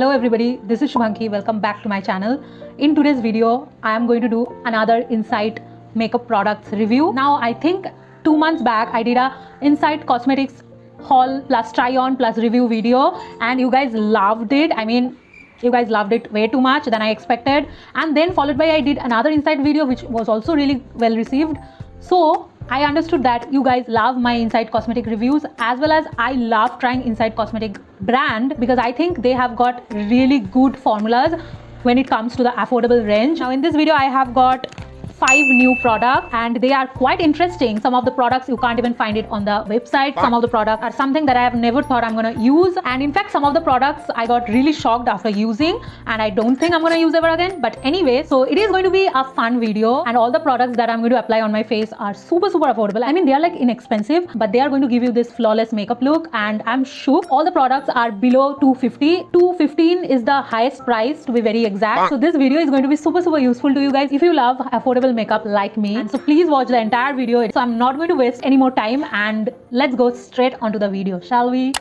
Hello everybody, this is Shubhanki. Welcome back to my channel. In today's video, I am going to do another Insight makeup products review. Now I think 2 months back I did a Insight Cosmetics haul plus try on plus review video and you guys loved it. I mean, you guys loved it way too much than I expected, and then followed by I did another Insight video which was also really well received. So I understood that you guys love my Insight Cosmetic reviews as well as I love trying Insight Cosmetic brand because I think they have got really good formulas when it comes to the affordable range. Now in this video I have got 5 new products and they are quite interesting. Some of the products you can't even find it on the website. Some of the products are something that I have never thought I'm gonna use, and in fact some of the products I got really shocked after using and I don't think I'm gonna use ever again. But anyway, so it is going to be a fun video and all the products that I'm going to apply on my face are super affordable. I mean, they are like inexpensive but they are going to give you this flawless makeup look, and I'm shook. All the products are below 250. 215 is the highest price to be very exact. So this video is going to be super useful to you guys if you love affordable makeup like me, and so please watch the entire video. So I'm not going to waste any more time and let's go straight onto the video, shall we?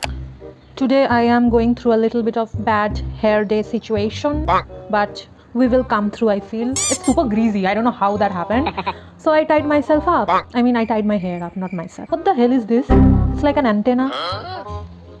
Today I am going through a little bit of bad hair day situation, but we will come through. I feel it's super greasy. I don't know how that happened. So I tied myself up. I mean, I tied my hair up, not myself. What the hell is this? It's like an antenna.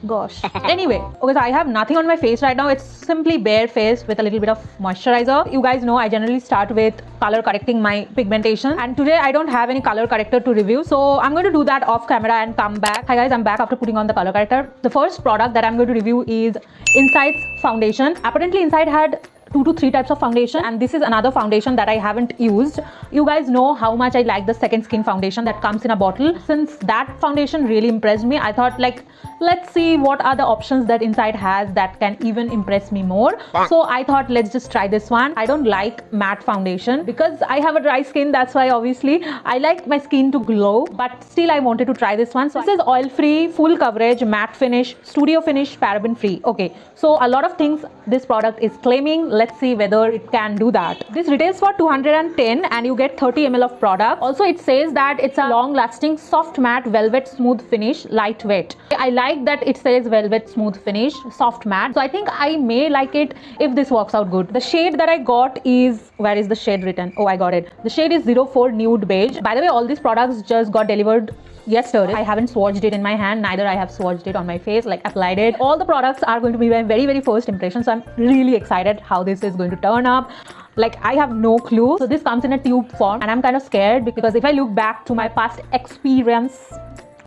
Gosh. Anyway, okay, so I have nothing on my face right now. It's simply bare face with a little bit of moisturizer. You guys know I generally start with color correcting my pigmentation, and today I don't have any color corrector to review, so I'm going to do that off camera and come back. Hi guys, I'm back after putting on the color corrector. The first product that I'm going to review is Insight's foundation. Apparently Insight had 2 to 3 types of foundation, and this is another foundation that I haven't used. You guys know how much I like the Second Skin foundation that comes in a bottle. Since that foundation really impressed me, I thought like, let's see what are the options that Insight has that can even impress me more. So I thought let's just try this one. I don't like matte foundation because I have a dry skin, that's why obviously I like my skin to glow, but still I wanted to try this one. So this is oil free, full coverage, matte finish, studio finish, paraben free. Okay, so a lot of things this product is claiming. Let's see whether it can do that. This retails for 210 and you get 30 ml of product. Also it says that it's a long lasting soft matte velvet smooth finish, lightweight. I like that it says velvet smooth finish, soft matte, so I think I may like it if this works out good. The shade that I got is, where is the shade written? Oh, I got it. The shade is 04 nude beige. By the way, all these products just got delivered yesterday. I haven't swatched it in my hand, neither I have swatched it on my face, like applied it. All the products are going to be my very first impression, so I'm really excited how this is going to turn up. Like, I have no clue. So this comes in a tube form and I'm kind of scared because if I look back to my past experience,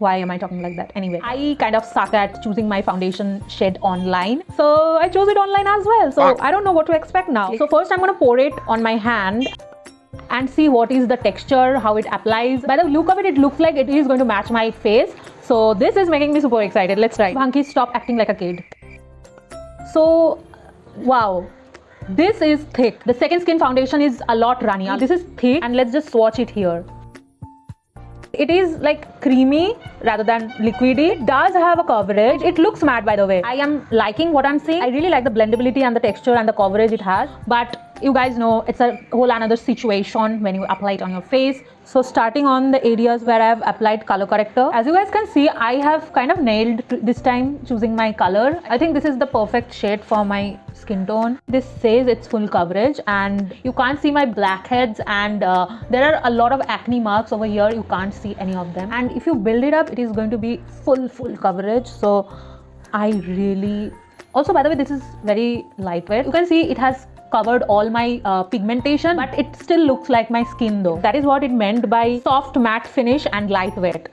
why am I talking like that? Anyway, I kind of suck at choosing my foundation shade online, so I chose it online as well. So I don't know what to expect now. So first I'm going to pour it on my hand and see what is the texture, how it applies. By the look of it, it looks like it is going to match my face. So this is making me super excited. Let's try. Bhanki, stop acting like a kid. So, wow. This is thick. The Second Skin foundation is a lot runnier. This is thick, and let's just swatch it here. It is like creamy rather than liquidy. It does have a coverage. It looks matte, by the way. I am liking what I'm seeing. I really like the blendability and the texture and the coverage it has. But you guys know it's a whole another situation when you apply it on your face. So starting on the areas where I have applied color corrector, as you guys can see, I have kind of nailed this time choosing my color. I think this is the perfect shade for my skin tone. This says it's full coverage and you can't see my blackheads, and there are a lot of acne marks over here. You can't see any of them, and if you build it up, it is going to be full coverage. So I really, also by the way, this is very lightweight. You can see it has covered all my pigmentation, but it still looks like my skin though. That is what it meant by soft matte finish and lightweight.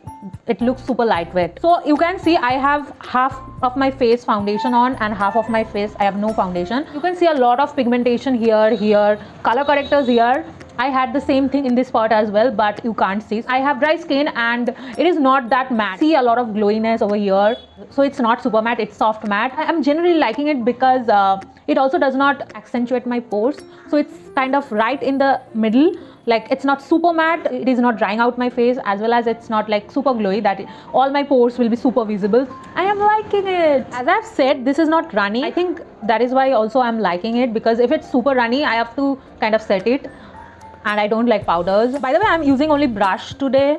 It looks super lightweight. So you can see I have half of my face foundation on and half of my face I have no foundation. You can see a lot of pigmentation here, color correctors here. I had the same thing in this part as well, but you can't see. I have dry skin and it is not that matte. See a lot of glowiness over here. So it's not super matte, it's soft matte. I'm generally liking it because it also does not accentuate my pores. So it's kind of right in the middle. Like, it's not super matte, it is not drying out my face, as well as it's not like super glowy that all my pores will be super visible. I am liking it. As I've said, this is not runny. I think that is why also I'm liking it, because if it's super runny, I have to kind of set it. And I don't like powders. By the way, I'm using only brush today.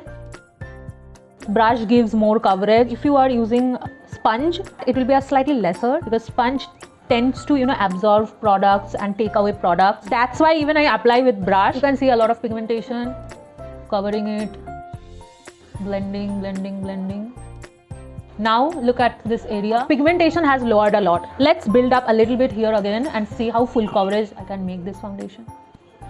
Brush gives more coverage. If you are using sponge, it will be a slightly lesser because sponge tends to, absorb products and take away products. That's why even I apply with brush. You can see a lot of pigmentation, covering it, blending, blending, blending. Now look at this area. Pigmentation has lowered a lot. Let's build up a little bit here again and see how full coverage I can make this foundation.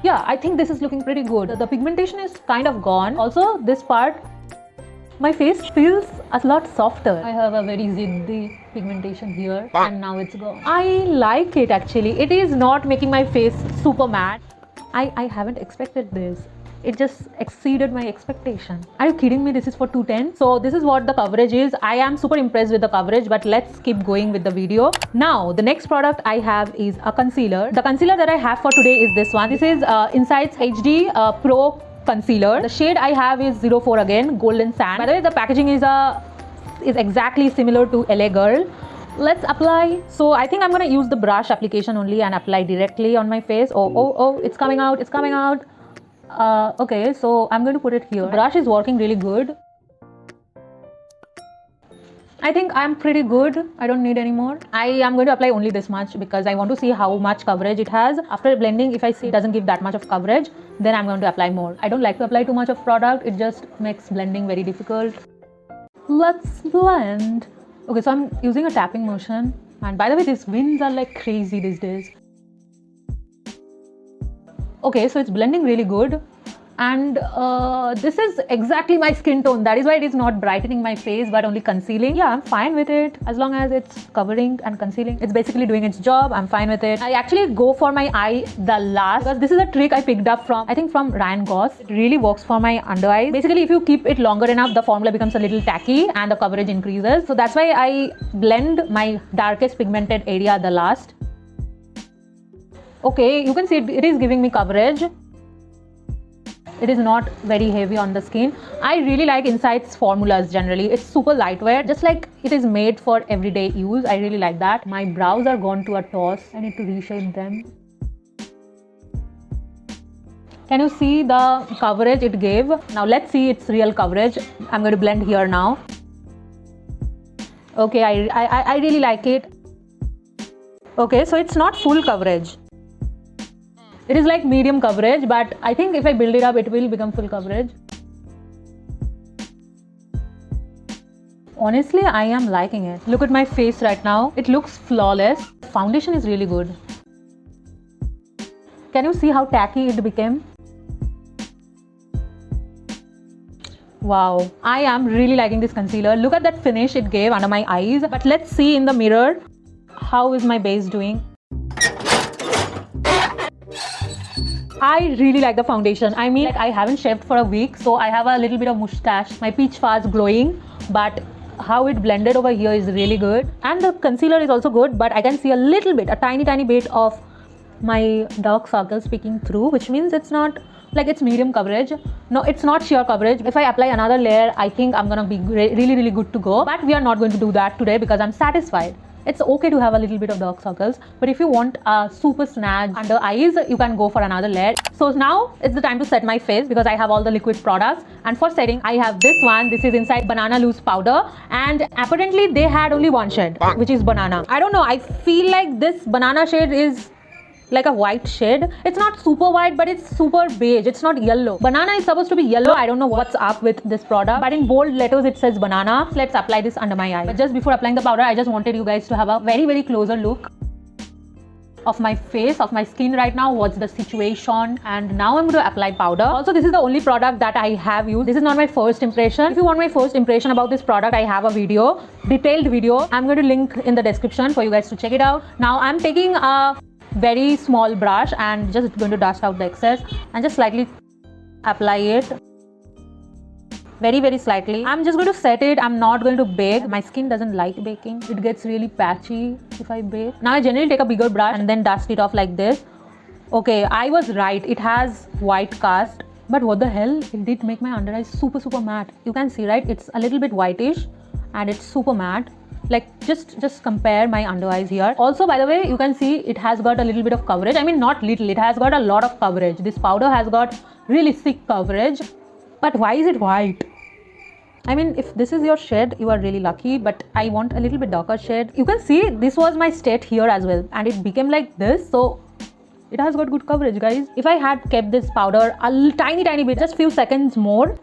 Yeah, I think this is looking pretty good. The pigmentation is kind of gone. Also, this part, my face feels a lot softer. I have a very ziddy pigmentation here and now it's gone. I like it actually. It is not making my face super matte. I haven't expected this. It just exceeded my expectation. Are you kidding me? This is for 210. So this is what the coverage is. I am super impressed with the coverage, but let's keep going with the video. Now, the next product I have is a concealer. The concealer that I have for today is this one. This is Insight's HD Pro Concealer. The shade I have is 04 again, Golden Sand. By the way, the packaging is exactly similar to LA Girl. Let's apply. So I think I'm gonna use the brush application only and apply directly on my face. Oh, it's coming out, it's coming out. Okay, so I'm going to put it here. Brush is working really good. I think I'm pretty good. I don't need any more. I am going to apply only this much because I want to see how much coverage it has. After blending, if I see it doesn't give that much of coverage, then I'm going to apply more. I don't like to apply too much of product. It just makes blending very difficult. Let's blend. Okay, so I'm using a tapping motion. And by the way, these winds are like crazy these days. Okay, so it's blending really good. And this is exactly my skin tone. That is why it is not brightening my face but only concealing. Yeah, I'm fine with it as long as it's covering and concealing. It's basically doing its job. I'm fine with it. I actually go for my eye the last because this is a trick I picked up from, I think from Ryan Goss. It really works for my under eyes. Basically, if you keep it longer enough, the formula becomes a little tacky and the coverage increases. So that's why I blend my darkest pigmented area the last. Okay, you can see it is giving me coverage. It is not very heavy on the skin. I really like Insight's formulas generally. It's super lightweight, just like it is made for everyday use. I really like that. My brows are gone to a toss. I need to reshape them. Can you see the coverage it gave? Now let's see its real coverage. I'm going to blend here now. Okay, I really like it. Okay, so it's not full coverage. It is like medium coverage, but I think if I build it up, it will become full coverage. Honestly, I am liking it. Look at my face right now. It looks flawless. Foundation is really good. Can you see how tacky it became? Wow, I am really liking this concealer. Look at that finish it gave under my eyes. But let's see in the mirror, how is my base doing? I really like the foundation. I mean, like, I haven't shaved for a week, so I have a little bit of mustache. My peach fuzz glowing, but how it blended over here is really good. And the concealer is also good, but I can see a little bit, a tiny bit of my dark circles peeking through, which means it's not like it's medium coverage. No, it's not sheer coverage. If I apply another layer, I think I'm gonna be really good to go. But we are not going to do that today because I'm satisfied. It's okay to have a little bit of dark circles, but if you want a super snag under eyes, you can go for another layer. So now it's the time to set my face because I have all the liquid products. And for setting, I have this one. This is Insight Banana Loose Powder. And apparently they had only one shade, which is banana. I don't know. I feel like this banana shade is like a white shade. It's not super white, but it's super beige. It's not yellow. Banana is supposed to be yellow. I don't know what's up with this product, but in bold letters it says banana. Let's apply this under my eye. But just before applying the powder, I just wanted you guys to have a very closer look of my face, of my skin right now. What's the situation? And now I'm going to apply powder. Also, this is the only product that I have used. This is not my first impression. If you want my first impression about this product, I have a video, detailed video. I'm going to link in the description for you guys to check it out. Now I'm taking a very small brush and just going to dust out the excess and just slightly apply it very slightly. I'm just going to set it. I'm not going to bake. My skin doesn't like baking. It gets really patchy if I bake. Now I generally take a bigger brush and then dust it off like this. Okay, I was right. It has white cast, but what the hell? It did make my under eyes super matte. You can see, right? It's a little bit whitish and it's super matte. Like just compare my under eyes here. Also, by the way, you can see it has got a little bit of coverage. I mean, not little, it has got a lot of coverage. This powder has got really thick coverage. But why is it white? I mean, if this is your shade, you are really lucky, but I want a little bit darker shade. You can see this was my state here as well, and it became like this. So it has got good coverage, guys. If I had kept this powder a tiny bit, just few seconds more,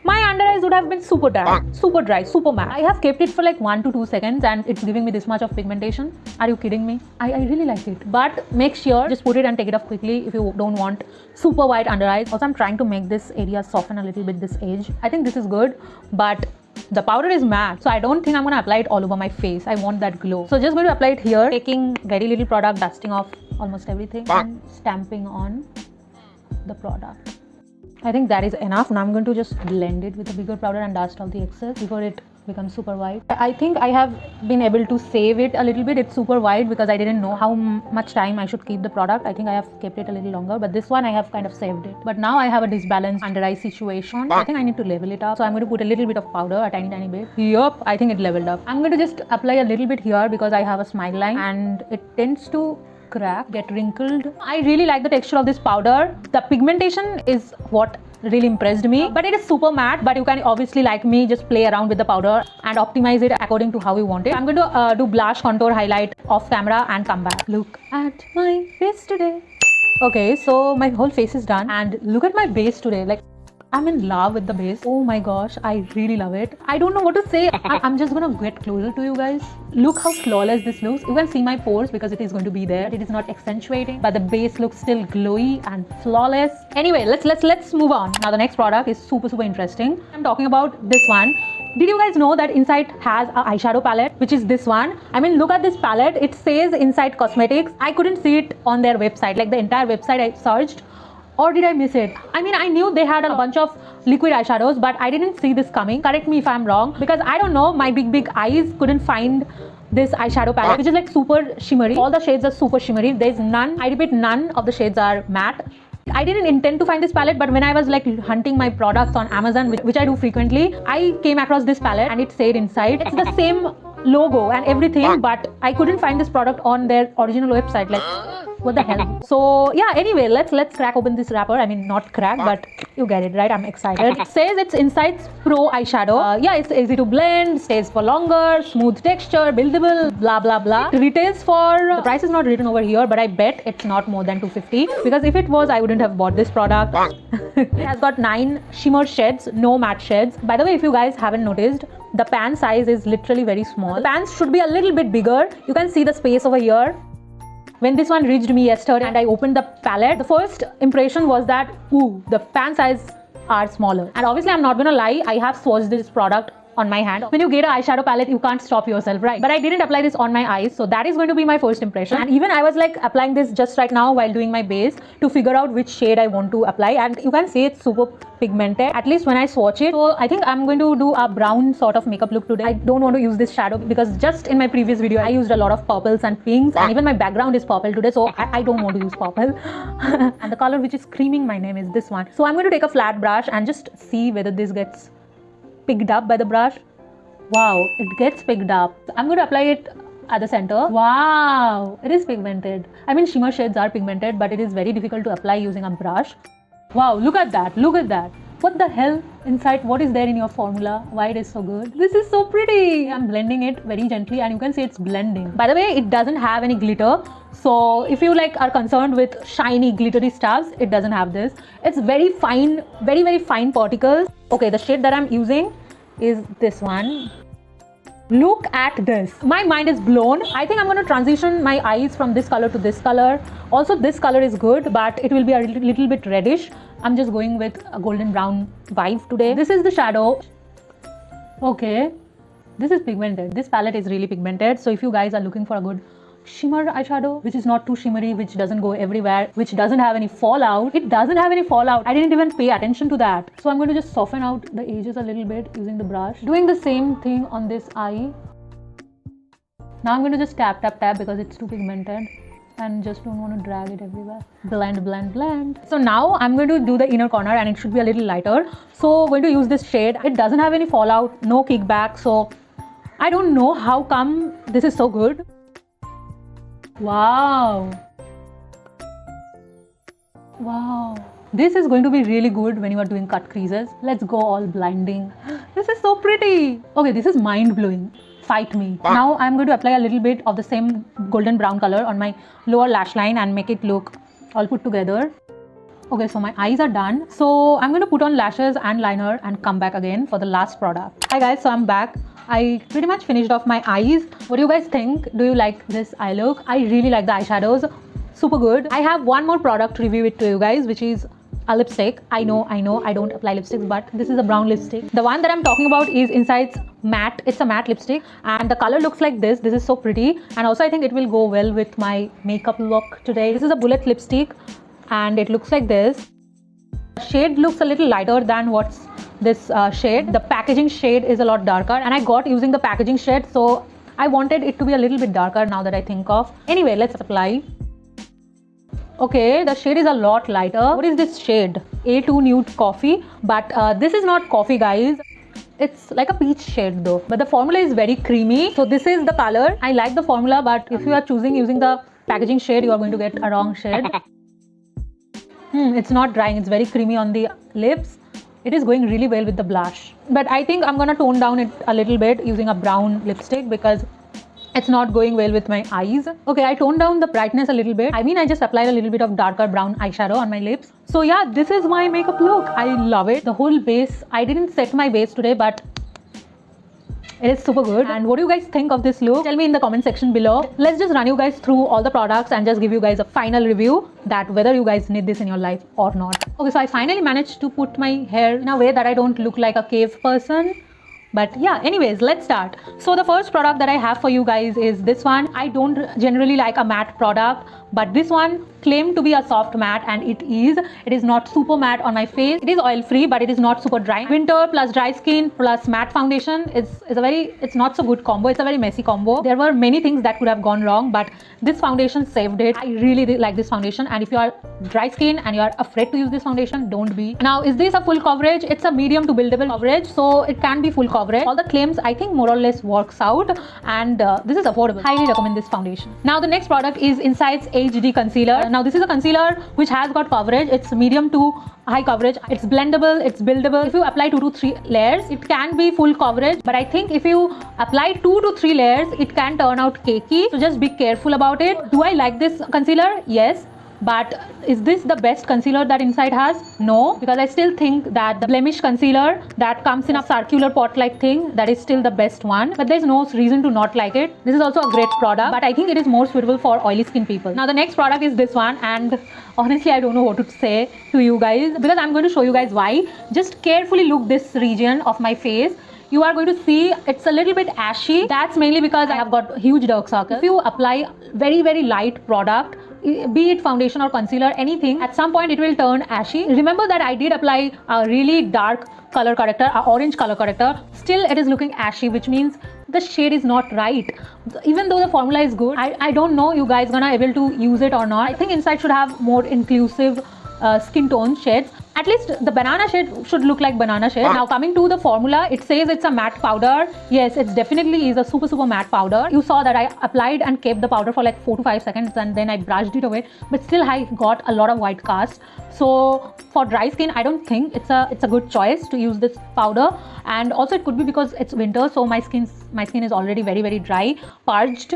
my under eyes would have been super dry, super matte. I have kept it for like 1 to 2 seconds and it's giving me this much of pigmentation. Are you kidding me? I really like it. But make sure, just put it and take it off quickly if you don't want super white under eyes. Also, I'm trying to make this area soften a little bit, this edge. I think this is good, but the powder is matte, so I don't think I'm going to apply it all over my face. I want that glow. So just going to apply it here, taking very little product, dusting off almost everything and stamping on the product. I think that is enough. Now I'm going to just blend it with a bigger powder and dust off the excess before it becomes super white. I think I have been able to save it a little bit. It's super white because I didn't know how much time I should keep the product. I think I have kept it a little longer, but this one I have kind of saved it. But now I have a disbalanced under eye situation. I think I need to level it up. So I'm going to put a little bit of powder, a tiny bit. Yup, I think it leveled up. I'm going to just apply a little bit here because I have a smile line and it tends to crack, get wrinkled. I really like the texture of this powder. The pigmentation is what really impressed me, but it is super matte. But you can obviously, like me, just play around with the powder and optimize it according to how you want it. I'm going to do blush, contour, highlight off camera and come back. Look at my face today. Okay, so my whole face is done and look at my base today. Like, I'm in love with the base. Oh my gosh, I really love it. I don't know what to say. I'm just gonna get closer to you guys. Look how flawless this looks. You can see my pores because it is going to be there. It is not accentuating, but the base looks still glowy and flawless. Anyway, let's move on. Now the next product is super interesting. I'm talking about this one. Did you guys know that Insight has an eyeshadow palette, which is this one? I mean, look at this palette. It says Insight Cosmetics. I couldn't see it on their website, like the entire website I searched. Or did I miss it? I mean, I knew they had a bunch of liquid eyeshadows, but I didn't see this coming. Correct me if I'm wrong, because I don't know, my big eyes couldn't find this eyeshadow palette, which is like super shimmery. All the shades are super shimmery. There's none, I repeat, none of the shades are matte. I didn't intend to find this palette, but when I was like hunting my products on Amazon, which I do frequently, I came across this palette and it said Insight. It's the same logo and everything, but I couldn't find this product on their original website. Like, what the hell? So yeah, anyway, let's crack open this wrapper. I mean, not crack, but you get it, right? I'm excited. It says it's Insight's Pro eyeshadow. Yeah, it's easy to blend, stays for longer, smooth texture, buildable, blah blah blah. It retails for, the price is not written over here, but I bet it's not more than $250, because if it was, I wouldn't have bought this product. It has got 9 shimmer shades, no matte shades. By the way, if you guys haven't noticed, the pan size is literally very small. The pans should be a little bit bigger. You can see the space over here. When this one reached me yesterday and I opened the palette, the first impression was that, ooh, the pan size are smaller. And obviously, I'm not gonna lie, I have swatched this product on my hand. When you get an eyeshadow palette, you can't stop yourself, right? But I didn't apply this on my eyes, so that is going to be my first impression. And even I was like applying this just right now while doing my base to figure out which shade I want to apply, and you can see it's super pigmented, at least when I swatch it. So I think I'm going to do a brown sort of makeup look today. I don't want to use this shadow because just in my previous video I used a lot of purples and pinks, and even my background is purple today, so I don't want to use purple. And the color which is screaming my name is this one. So I'm going to take a flat brush and just see whether this gets picked up by the brush. Wow, it gets picked up. I'm going to apply it at the center. Wow, it is pigmented. I mean, shimmer shades are pigmented, but it is very difficult to apply using a brush. Wow, look at that, look at that. What the hell, Insight, what is there in your formula? Why it is so good? This is so pretty. I'm blending it very gently and you can see it's blending. By the way, it doesn't have any glitter. So if you like are concerned with shiny glittery stuffs, it doesn't have this. It's very fine, very fine particles. Okay, the shade that I'm using is this one. Look at this. My mind is blown. I think I'm going to transition my eyes from this color to this color. Also, this color is good, but it will be a little bit reddish. I'm just going with a golden brown vibe today. This is the shadow. Okay, this is pigmented. This palette is really pigmented. So if you guys are looking for a good shimmer eyeshadow, which is not too shimmery, which doesn't go everywhere, which doesn't have any fallout. It doesn't have any fallout. I didn't even pay attention to that. So I'm going to just soften out the edges a little bit using the brush. Doing the same thing on this eye. Now I'm going to just tap because it's too pigmented and just don't want to drag it everywhere. Blend, blend, blend. So now I'm going to do the inner corner and it should be a little lighter. So I'm going to use this shade. It doesn't have any fallout, no kickback. So I don't know how come this is so good. Wow. Wow. This is going to be really good when you are doing cut creases. Let's go all blinding. This is so pretty. Okay, this is mind-blowing. Fight me. Now I'm going to apply a little bit of the same golden brown color on my lower lash line and make it look all put together. Okay, so my eyes are done. So I'm going to put on lashes and liner and come back again for the last product. Hi guys, so I'm back. I pretty much finished off my eyes. What do you guys think? Do you like this eye look? I really like the eyeshadows. Super good. I have one more product to review it to you guys, which is a lipstick. I know I don't apply lipsticks, but this is a brown lipstick. The one that I'm talking about is Insight's matte. It's a matte lipstick and the color looks like this. This is so pretty, and also I think it will go well with my makeup look today. This is a bullet lipstick and it looks like this. The shade looks a little lighter than what's this shade. The packaging shade is a lot darker and I got using the packaging shade, so I wanted it to be a little bit darker now that I think of. Anyway, let's apply. Okay, the shade is a lot lighter. What is this shade? A2 Nude Coffee, but this is not coffee, guys. It's like a peach shade though, but the formula is very creamy. So this is the color. I like the formula, but if you are choosing using the packaging shade, you are going to get a wrong shade. It's not drying. It's very creamy on the lips. It is going really well with the blush, but I think I'm gonna tone down it a little bit using a brown lipstick because it's not going well with my eyes. Okay, I toned down the brightness a little bit. I mean, I just applied a little bit of darker brown eyeshadow on my lips. So yeah, this is my makeup look. I love it. The whole base, I didn't set my base today, but it is super good. And what do you guys think of this look? Tell me in the comment section below. Let's just run you guys through all the products and just give you guys a final review that whether you guys need this in your life or not. Okay, so I finally managed to put my hair in a way that I don't look like a cave person. But yeah, anyways, let's start. So the first product that I have for you guys is this one. I don't generally like a matte product, but this one claimed to be a soft matte and it is. It is not super matte on my face. It is oil free, but it is not super dry. Winter plus dry skin plus matte foundation it's not so good combo. It's a very messy combo. There were many things that could have gone wrong, but this foundation saved it. I really like this foundation, and if you are dry skin and you are afraid to use this foundation, don't be. Now, is this a full coverage? It's a medium to buildable coverage, so it can be full coverage. All the claims I think more or less works out, and this is affordable. Highly recommend this foundation. Now the next product is Insight's HD Concealer. Now this is a concealer which has got coverage. It's medium to high coverage. It's blendable, it's buildable. If you apply 2 to 3 layers, it can be full coverage, but I think if you apply 2 to 3 layers, it can turn out cakey, so just be careful about it. Do I like this concealer? Yes. But is this the best concealer that Insight has? No, because I still think that the blemish concealer that comes in a circular pot like thing, that is still the best one. But there's no reason to not like it. This is also a great product, but I think it is more suitable for oily skin people. Now the next product is this one, and honestly I don't know what to say to you guys because I'm going to show you guys why. Just carefully look this region of my face. You are going to see it's a little bit ashy. That's mainly because I have got huge dark circles. If you apply very light product, be it foundation or concealer, anything, at some point it will turn ashy. Remember that I did apply a really dark color corrector, a orange color corrector. Still it is looking ashy, which means the shade is not right. Even though the formula is good, I don't know you guys gonna able to use it or not. I think Insight should have more inclusive skin tone shades. At least the banana shade should look like banana shade. Now coming to the formula, it says it's a matte powder. Yes, it definitely is a super matte powder. You saw that I applied and kept the powder for like 4 to 5 seconds and then I brushed it away, but still I got a lot of white cast. So for dry skin, I don't think it's a good choice to use this powder. And also it could be because it's winter, so my skin is already very dry, purged.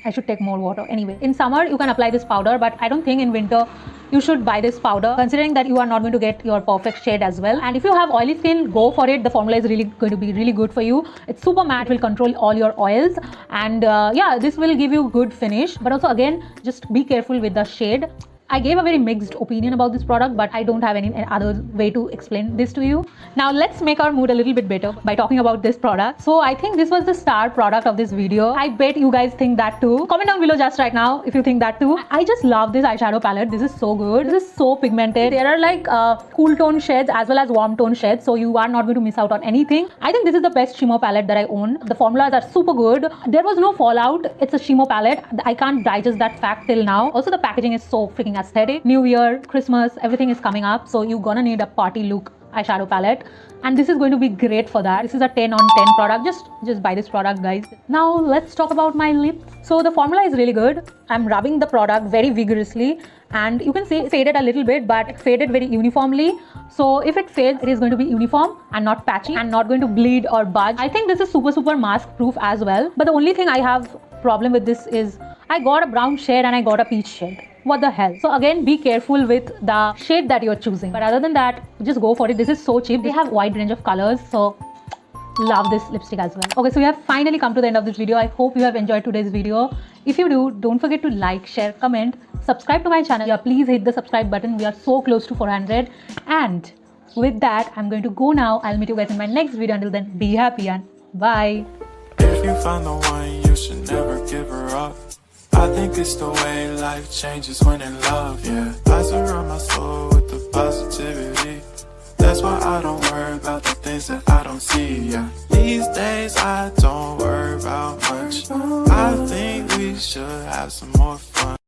I should take more water. Anyway, in summer you can apply this powder, but I don't think in winter you should buy this powder, considering that you are not going to get your perfect shade as well. And if you have oily skin, go for it. The formula is really going to be really good for you. It's super matte, will control all your oils, and yeah, this will give you good finish. But also again, just be careful with the shade. I gave a very mixed opinion about this product, but I don't have any other way to explain this to you. Now let's make our mood a little bit better by talking about this product. So I think this was the star product of this video. I bet you guys think that too. Comment down below just right now if you think that too. I just love this eyeshadow palette. This is so good. This is so pigmented. There are like cool tone shades as well as warm tone shades, so you are not going to miss out on anything. I think this is the best shimmer palette that I own. The formulas are super good. There was no fallout. It's a shimmer palette. I can't digest that fact till now. Also the packaging is so freaking aesthetic. New Year, Christmas, everything is coming up, so you're gonna need a party look eyeshadow palette, and this is going to be great for that. This is a 10 on 10 product. Just buy this product, guys. Now let's talk about my lips. So the formula is really good. I'm rubbing the product very vigorously, and you can see it faded a little bit, but it faded very uniformly. So if it fades, it is going to be uniform and not patchy and not going to bleed or budge. I think this is super mask proof as well. But the only thing I have problem with this is I got a brown shade and I got a peach shade. What the hell? So again, be careful with the shade that you're choosing. But other than that, just go for it. This is so cheap. They have a wide range of colors. So love this lipstick as well. Okay, so we have finally come to the end of this video. I hope you have enjoyed today's video. If you do, don't forget to like, share, comment, subscribe to my channel. Yeah, please hit the subscribe button. We are so close to 400. And with that, I'm going to go now. I'll meet you guys in my next video. Until then, be happy and bye. If you find the one, you should never give her up. I think it's the way life changes when in love, yeah. I surround my soul with the positivity. That's why I don't worry about the things that I don't see, yeah. These days I don't worry about much. I think we should have some more fun.